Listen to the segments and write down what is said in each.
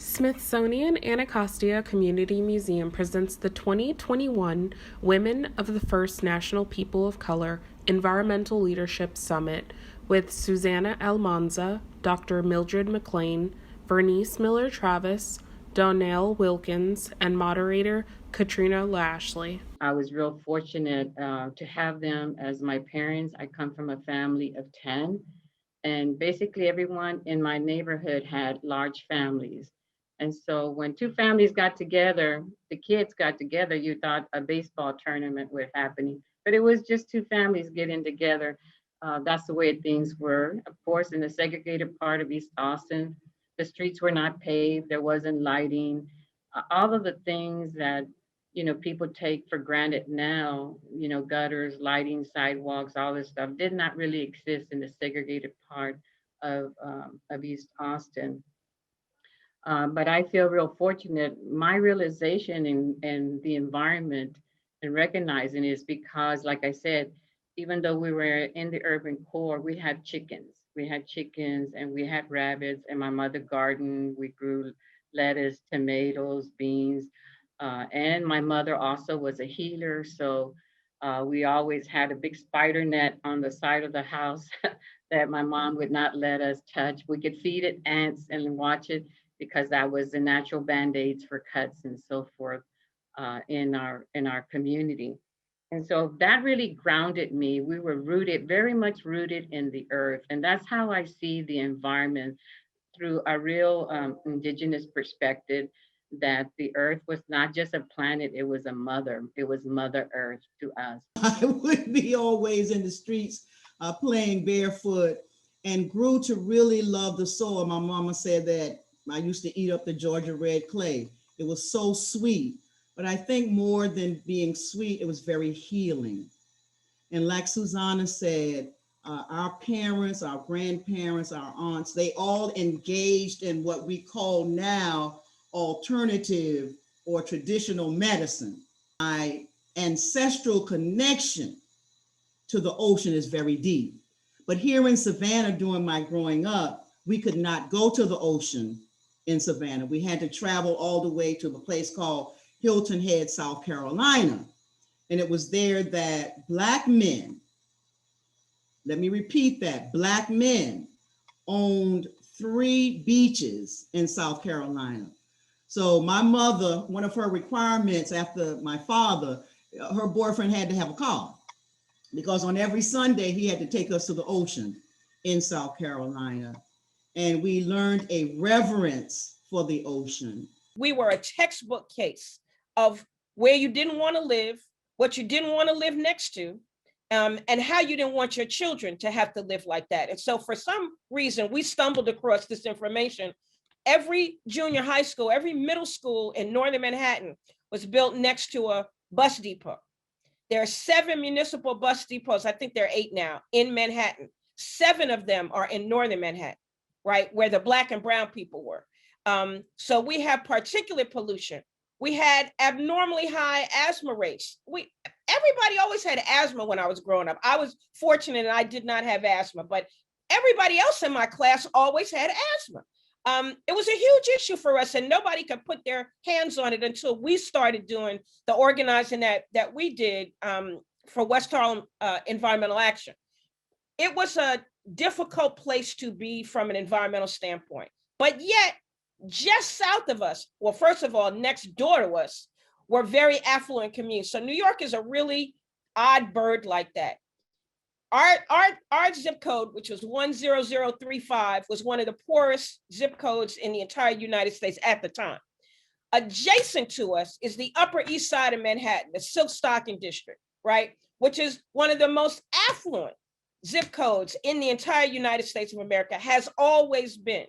Smithsonian Anacostia Community Museum presents the 2021 Women of the First National People of Color Environmental Leadership Summit with Susanna Almanza, Dr. Mildred McLean, Vernice Miller Travis, Donnell Wilkins, and moderator Katrina Lashley. I was real fortunate to have them as my parents. I come from a family of 10, and basically everyone in my neighborhood had large families. And so when two families got together, the kids got together, you thought a baseball tournament was happening, but it was just two families getting together. That's the way things were. Of course, in the segregated part of East Austin, the streets were not paved, there wasn't lighting, all of the things that people take for granted now, gutters, lighting, sidewalks, all this stuff did not really exist in the segregated part of East Austin. But I feel real fortunate. My realization in the environment and recognizing is because, like I said, even though we were in the urban core, we had chickens. We had chickens and we had rabbits, and my mother gardened. We grew lettuce, tomatoes, beans. And my mother also was a healer. So we always had a big spider net on the side of the house that my mom would not let us touch. We could feed it ants and watch it because that was the natural band-aids for cuts and so forth in our community. And so that really grounded me. We were rooted, very much rooted in the earth. And that's how I see the environment through a real indigenous perspective, that the earth was not just a planet, it was a mother. It was Mother Earth to us. I would be always in the streets playing barefoot and grew to really love the soil. My mama said that I used to eat up the Georgia red clay. It was so sweet. But I think more than being sweet, it was very healing. And like Susanna said, our parents, our grandparents, our aunts, they all engaged in what we call now alternative or traditional medicine. My ancestral connection to the ocean is very deep. But here in Savannah, during my growing up, we could not go to the ocean in Savannah. We had to travel all the way to a place called Hilton Head, South Carolina. And it was there that Black men, let me repeat that, Black men owned 3 beaches in South Carolina. So my mother, one of her requirements after my father, her boyfriend had to have a car because on every Sunday he had to take us to the ocean in South Carolina. And we learned a reverence for the ocean. We were a textbook case of where you didn't want to live, what you didn't want to live next to, and how you didn't want your children to have to live like that. And so for some reason, we stumbled across this information. Every junior high school, every middle school in northern Manhattan was built next to a bus depot. There are 7 municipal bus depots, I think there are 8 now, in Manhattan. 7 of them are in northern Manhattan, right, where the Black and brown people were. So we have particulate pollution. We had abnormally high asthma rates. Everybody always had asthma when I was growing up. I was fortunate and I did not have asthma, but everybody else in my class always had asthma. It was a huge issue for us, and nobody could put their hands on it until we started doing the organizing that we did for West Harlem Environmental Action. It was a difficult place to be from an environmental standpoint, but yet just south of us, well, first of all, next door to us, were very affluent communities. So New York is a really odd bird like that. Our zip code, which was 10035, was one of the poorest zip codes in the entire United States at the time. Adjacent to us is the Upper East Side of Manhattan, the Silk Stocking District, right? Which is one of the most affluent zip codes in the entire United States of America, has always been.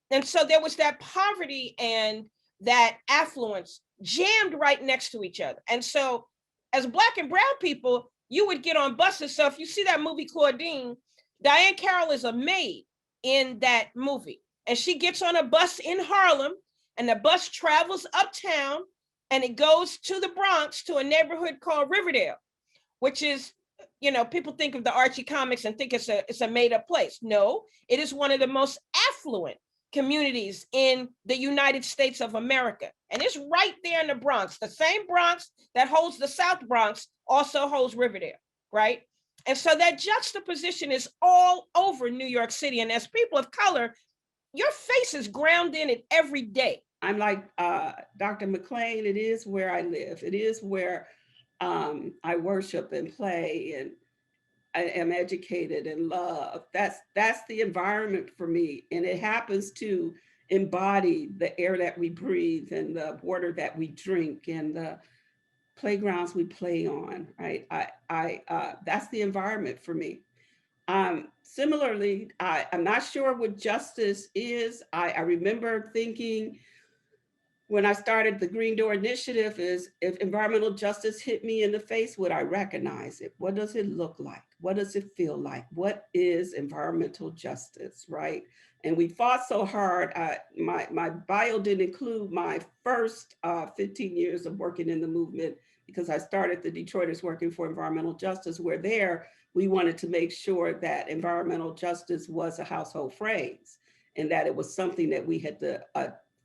And so there was that poverty and that affluence jammed right next to each other. And so as Black and brown people, you would get on buses. So if you see that movie Claudine, Diane Carroll is a maid in that movie. And she gets on a bus in Harlem, and the bus travels uptown, and it goes to the Bronx to a neighborhood called Riverdale, which is, people think of the Archie comics and think it's a made up place. No, it is one of the most affluent communities in the United States of America. And it's right there in the Bronx. The same Bronx that holds the South Bronx also holds Riverdale, right? And so that juxtaposition is all over New York City. And as people of color, your face is ground in it every day. I'm like Dr. McLean, it is where I live. It is where I worship and play, and I am educated and love. That's the environment for me. And it happens to embody the air that we breathe and the water that we drink and the playgrounds we play on, right? That's the environment for me. Similarly, I'm not sure what justice is. I remember thinking when I started the Green Door Initiative is if environmental justice hit me in the face, would I recognize it? What does it look like? What does it feel like? What is environmental justice, right? And we fought so hard. My bio didn't include my first 15 years of working in the movement because I started the Detroiters Working for Environmental Justice, where there we wanted to make sure that environmental justice was a household phrase and that it was something that we had to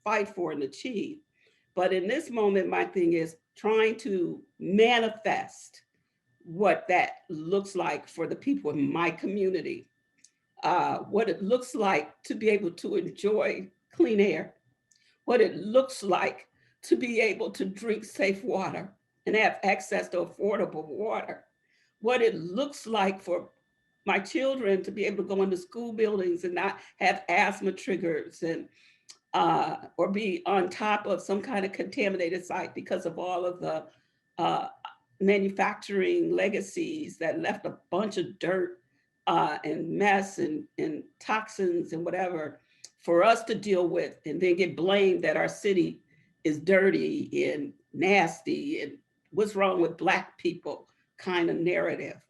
fight for and achieve. But in this moment, my thing is trying to manifest what that looks like for the people in my community, what it looks like to be able to enjoy clean air, what it looks like to be able to drink safe water and have access to affordable water, what it looks like for my children to be able to go into school buildings and not have asthma triggers and or be on top of some kind of contaminated site because of all of the manufacturing legacies that left a bunch of dirt and mess and toxins and whatever for us to deal with, and then get blamed that our city is dirty and nasty and what's wrong with Black people kind of narrative.